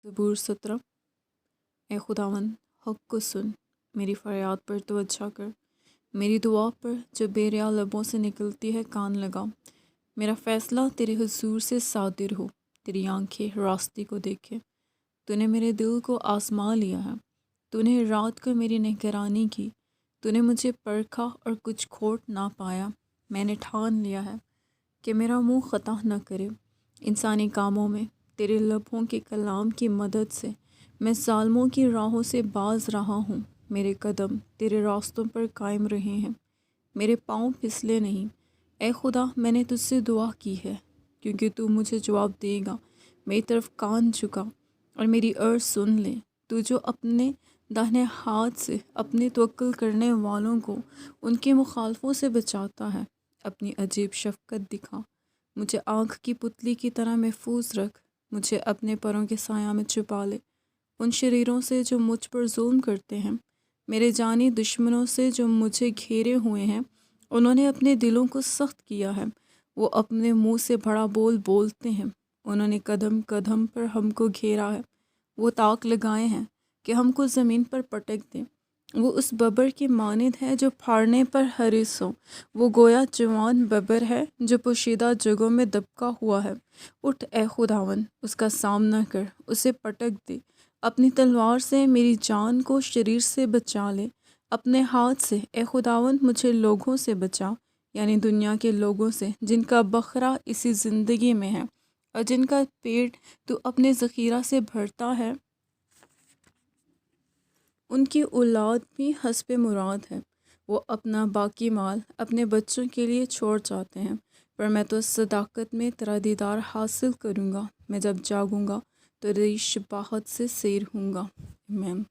زبور 17۔ اے خداوند، حق کو سن، میری فریاد پر توجہ کر، میری دعا پر جو بے ریا لبوں سے نکلتی ہے کان لگا۔ میرا فیصلہ تیرے حضور سے صادر ہو، تیری آنکھیں راستے کو دیکھیں۔ تو نے میرے دل کو آزما لیا ہے، تو نے رات کو میری نگرانی کی، تو نے مجھے پرکھا اور کچھ کھوٹ نہ پایا۔ میں نے ٹھان لیا ہے کہ میرا منہ خطا نہ کرے۔ انسانی کاموں میں تیرے لبوں کے کلام کی مدد سے میں ظالموں کی راہوں سے باز رہا ہوں۔ میرے قدم تیرے راستوں پر قائم رہے ہیں، میرے پاؤں پھسلے نہیں۔ اے خدا، میں نے تجھ سے دعا کی ہے، کیونکہ تو مجھے جواب دے گا۔ میری طرف کان جھکا اور میری عرض سن لے۔ تو جو اپنے داہنے ہاتھ سے اپنے توکل کرنے والوں کو ان کے مخالفوں سے بچاتا ہے، اپنی عجیب شفقت دکھا۔ مجھے آنکھ کی پتلی کی طرح محفوظ رکھ، مجھے اپنے پروں کے سایہ میں چھپا لے، ان شریروں سے جو مجھ پر ظلم کرتے ہیں، میرے جانی دشمنوں سے جو مجھے گھیرے ہوئے ہیں۔ انہوں نے اپنے دلوں کو سخت کیا ہے، وہ اپنے منہ سے بڑا بول بولتے ہیں۔ انہوں نے قدم قدم پر ہم کو گھیرا ہے، وہ طاق لگائے ہیں کہ ہم کو زمین پر پٹک دیں۔ وہ اس ببر کی مانند ہے جو پھاڑنے پر حریص ہو، وہ گویا جوان ببر ہے جو پوشیدہ جگہوں میں دبکا ہوا ہے۔ اٹھ اے خداوند، اس کا سامنا کر، اسے پٹک دے۔ اپنی تلوار سے میری جان کو شریر سے بچا لے۔ اپنے ہاتھ سے اے خداوند مجھے لوگوں سے بچا، یعنی دنیا کے لوگوں سے جن کا بکھرا اسی زندگی میں ہے اور جن کا پیٹ تو اپنے ذخیرہ سے بھرتا ہے۔ ان کی اولاد بھی حسب مراد ہے، وہ اپنا باقی مال اپنے بچوں کے لیے چھوڑ جاتے ہیں۔ پر میں تو صداقت میں تیرا دیدار حاصل کروں گا، میں جب جاگوں گا تو تیری شباہت سے سیر ہوں گا۔ آمین۔